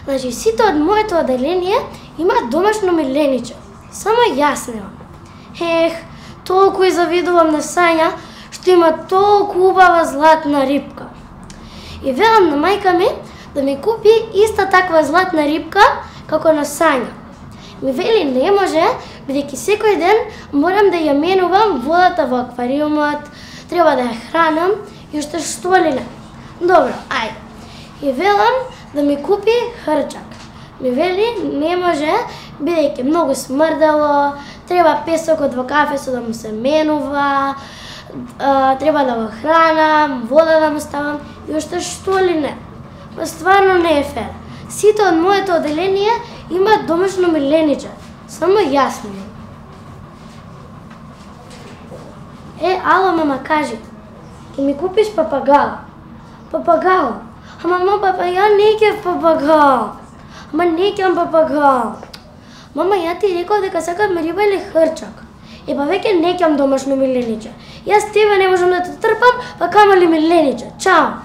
Значи, сите од моето оделение имаат домашно милениче. Само јас немам. Ех, толку и завидувам на Сања, што има толку убава златна рибка. И велам на мајка ми да ми купи иста таква златна рибка како на Сања. Ми вели не може, бидејќи секој ден морам да ја менувам водата во аквариумот, треба да ја хранам и уште што ли не. Добро, ајде. И велам да ми купи хрчак. Ми вели не може, бидејќи многу смрдало, треба песокот во кафесо да му се менува, треба да го хранам, вода да му ставам и уште што ли не. Ма стварно не е фер. Сите од моето оделение имаат домашно милениче. Само јас немам. Ало, мама, кажи. Ке ми купиш папагал? Папагал? Мама, папа, ја не ќев папагал. Ама не ќам папагал. Мама, ја ти реков дека сакам риба или хрчак. Па веќе не ќам домашно милениче. Јас тебе не можам да те трпам, па камо ли милениче. Чао.